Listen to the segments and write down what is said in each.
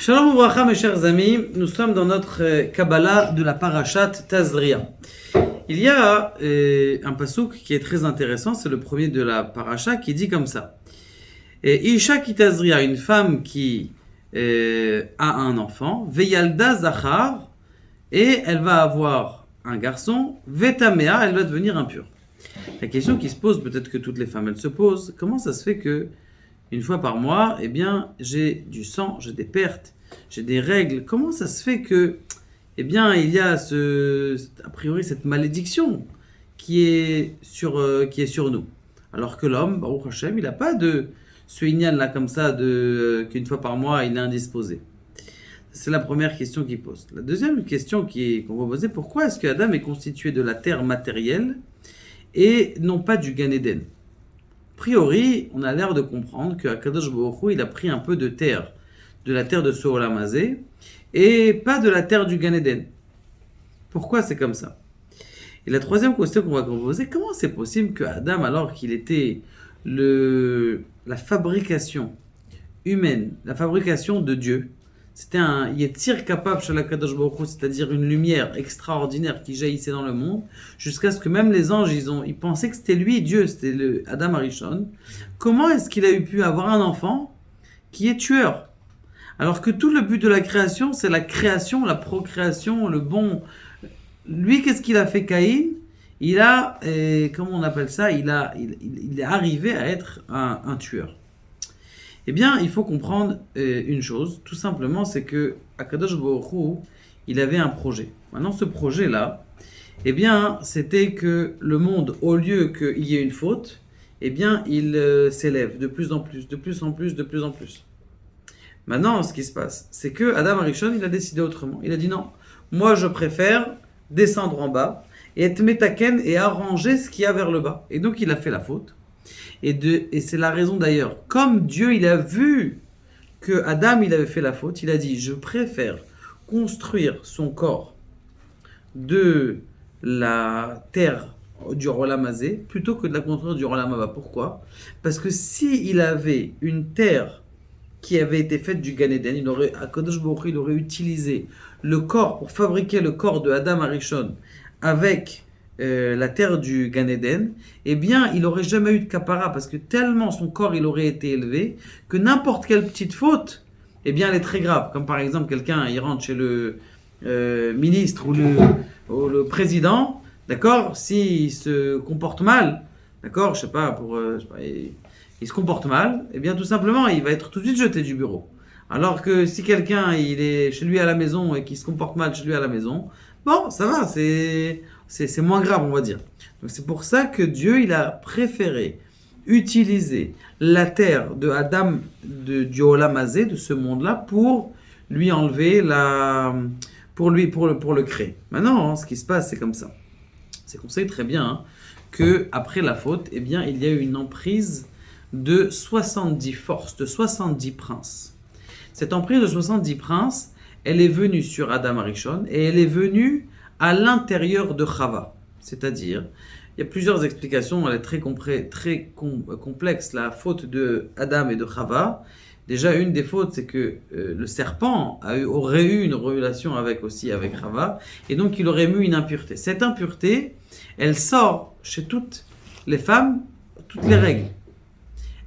Shalom Ouvracha, mes chers amis, nous sommes dans notre Kabbalah de la Parashat Tazria. Il y a un pasouk qui est très intéressant, c'est le premier de la Parasha qui dit comme ça. Isha ki Tazria, une femme qui a un enfant, Veyalda Zachar, et elle va avoir un garçon, Vetamea, elle va devenir impure. La question qui se pose, peut-être que toutes les femmes elles se posent, comment ça se fait que une fois par mois, eh bien, j'ai du sang, j'ai des pertes, j'ai des règles. Comment ça se fait que, eh bien, il y a a priori cette malédiction qui est sur nous. Alors que l'homme, Baruch Hashem, il n'a pas de ce inyan là comme ça qu'une fois par mois il est indisposé. C'est la première question qu'il pose. La deuxième question qu'on va poser, pourquoi est-ce que Adam est constitué de la terre matérielle et non pas du Gan Eden? A priori, on a l'air de comprendre que Akadosh Baruch Hu, il a pris un peu de terre, de la terre de ce Olam Hazé, et pas de la terre du Gan Eden. Pourquoi c'est comme ça? Et la troisième question qu'on va poser, comment c'est possible que Adam, alors qu'il était la fabrication humaine, la fabrication de Dieu, c'était un Yetzir capable chez l'Akadosh Baruch Hu, c'est-à-dire une lumière extraordinaire qui jaillissait dans le monde, jusqu'à ce que même les anges, ils pensaient que c'était lui, Dieu, c'était le Adam Arishon. Comment est-ce qu'il a pu avoir un enfant qui est tueur? Alors que tout le but de la création, c'est la création, la procréation, le bon. Lui, qu'est-ce qu'il a fait, Caïn? Il a, comment on appelle ça? Il est arrivé à être un tueur. Eh bien, il faut comprendre une chose, tout simplement, c'est que Akadosh Baruch Hu, il avait un projet. Maintenant, ce projet-là, eh bien, c'était que le monde, au lieu qu'il y ait une faute, eh bien, il s'élève de plus en plus, de plus en plus, de plus en plus. Maintenant, ce qui se passe, c'est que Adam Arishon, il a décidé autrement. Il a dit non, moi, je préfère descendre en bas et être métaken et arranger ce qu'il y a vers le bas. Et donc, il a fait la faute. Et c'est la raison d'ailleurs, comme Dieu il a vu que Adam il avait fait la faute, il a dit je préfère construire son corps de la terre du Olam Hazé plutôt que de la construire du Olam Haba. Pourquoi? Parce que s'il avait une terre qui avait été faite du Gan Eden, Akadosh Baruch Hu, il aurait utilisé le corps pour fabriquer le corps de Adam Arishon avec la terre du Gan Eden, eh bien, il n'aurait jamais eu de kapara parce que tellement son corps il aurait été élevé que n'importe quelle petite faute, eh bien, elle est très grave. Comme par exemple, quelqu'un il rentre chez le ministre ou le président, d'accord, s'il se comporte mal, d'accord, je sais pas, il se comporte mal, eh bien, tout simplement, il va être tout de suite jeté du bureau. Alors que si quelqu'un il est chez lui à la maison et qu'il se comporte mal chez lui à la maison, bon, ça va, c'est moins grave, on va dire. Donc c'est pour ça que Dieu, il a préféré utiliser la terre de Adam, du Olam Hazé, de ce monde-là, pour lui enlever pour le créer. Maintenant, ce qui se passe, c'est comme ça. C'est qu'on sait très bien que après la faute, eh bien, il y a eu une emprise de 70 forces, de 70 princes. Cette emprise de 70 princes, elle est venue sur Adam Arishon et elle est venue à l'intérieur de Chava. C'est-à-dire, il y a plusieurs explications, elle est très complexe, la faute de Adam et de Chava. Déjà, une des fautes, c'est que le serpent aurait eu une relation avec Chava, et donc il aurait eu une impureté. Cette impureté, elle sort chez toutes les femmes, toutes les règles.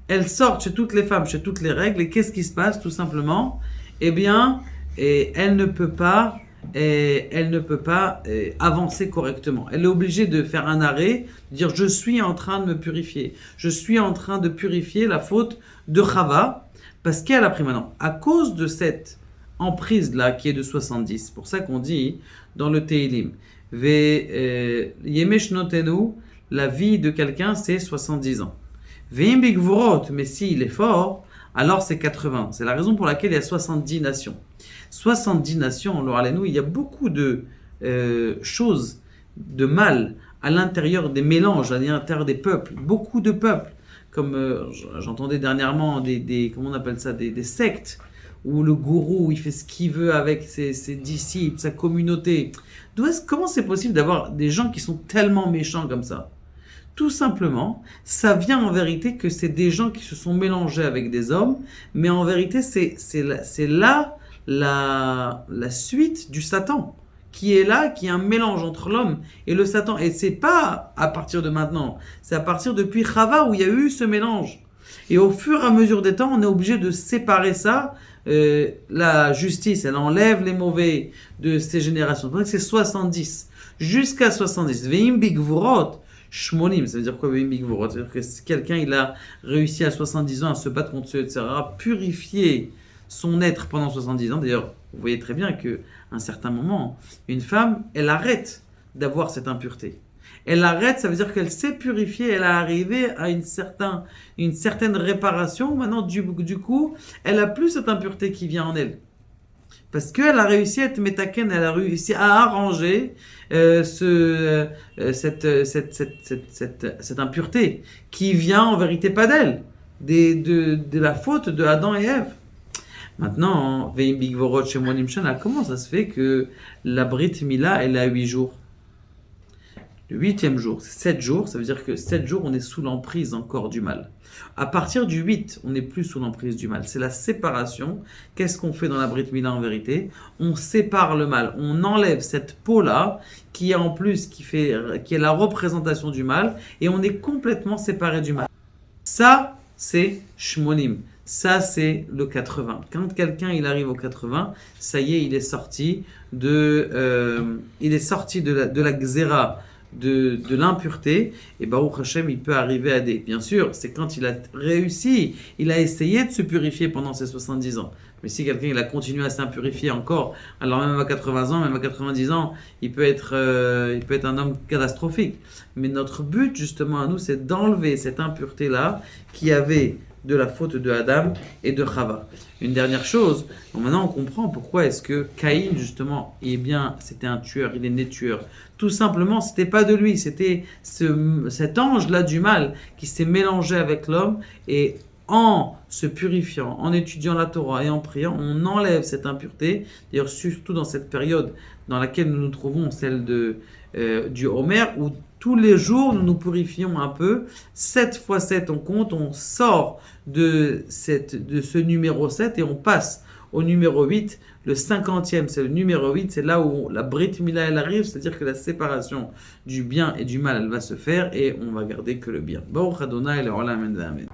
Elle sort chez toutes les femmes, chez toutes les règles, et qu'est-ce qui se passe, tout simplement? Eh bien, elle ne peut pas avancer correctement. Elle est obligée de faire un arrêt, de dire je suis en train de me purifier. Je suis en train de purifier la faute de Chava, parce qu'elle a pris maintenant. À cause de cette emprise-là qui est de 70, c'est pour ça qu'on dit dans le Teilim, Yemesh Notenu, la vie de quelqu'un c'est 70 ans. Veim Bigvorot, mais s'il est fort, alors c'est 80. C'est la raison pour laquelle il y a 70 nations. 70 nations, alors il y a beaucoup de choses de mal à l'intérieur des mélanges, à l'intérieur des peuples, beaucoup de peuples, comme j'entendais dernièrement comment on appelle ça, des sectes, où le gourou il fait ce qu'il veut avec ses disciples, sa communauté. Comment c'est possible d'avoir des gens qui sont tellement méchants comme ça? Tout simplement, ça vient en vérité que c'est des gens qui se sont mélangés avec des hommes, mais en vérité c'est là la suite du Satan, qui est là, qui est un mélange entre l'homme et le Satan. Et c'est pas à partir de maintenant, c'est à partir depuis Chava où il y a eu ce mélange. Et au fur et à mesure des temps, on est obligé de séparer ça. La justice, elle enlève les mauvais de ces générations. Donc c'est 70. Jusqu'à 70. Veim bigvurot, shmonim. Ça veut dire quoi, veim bigvurot? C'est-à-dire que si quelqu'un, il a réussi à 70 ans à se battre contre ceux, etc., purifier son être pendant 70 ans. D'ailleurs, vous voyez très bien qu'à un certain moment, une femme, elle arrête d'avoir cette impureté. Elle arrête, ça veut dire qu'elle s'est purifiée, elle a arrivé à une certaine réparation. Maintenant, du coup, elle n'a plus cette impureté qui vient en elle. Parce qu'elle a réussi à être métaken, elle a réussi à arranger cette impureté qui vient en vérité pas d'elle, de la faute de Adam et Ève. Maintenant, comment ça se fait que la Brit Mila, elle est à 8 jours? Le 8e jour, c'est 7 jours, ça veut dire que 7 jours, on est sous l'emprise encore du mal. À partir du 8, on n'est plus sous l'emprise du mal. C'est la séparation. Qu'est-ce qu'on fait dans la Brit Mila en vérité? On sépare le mal. On enlève cette peau-là, qui est en plus, qui est la représentation du mal, et on est complètement séparé du mal. Ça, c'est Shmonim. Ça, c'est le 80. Quand quelqu'un il arrive au 80, ça y est, il est sorti de la Xéra, de l'impureté, et Baruch Hashem, il peut arriver à des... Bien sûr, c'est quand il a réussi, il a essayé de se purifier pendant ses 70 ans. Mais si quelqu'un il a continué à s'impurifier encore, alors même à 80 ans, même à 90 ans, il peut être un homme catastrophique. Mais notre but, justement, à nous, c'est d'enlever cette impureté-là qui avait de la faute de Adam et de Chava. Une dernière chose, donc maintenant on comprend pourquoi est-ce que Caïn, justement, c'était un tueur, il est né tueur. Tout simplement, c'était pas de lui, c'était cet ange-là du mal qui s'est mélangé avec l'homme, et en se purifiant, en étudiant la Torah et en priant, on enlève cette impureté. D'ailleurs, surtout dans cette période dans laquelle nous nous trouvons, celle du Homer, où tous les jours, nous nous purifions un peu. 7 fois 7, on compte, on sort de ce numéro 7 et on passe au numéro 8. Le 50e, c'est le numéro 8. C'est là où la Brit Mila, elle arrive. C'est-à-dire que la séparation du bien et du mal, elle va se faire et on va garder que le bien. Baruch Adonai, le Olam, Amen.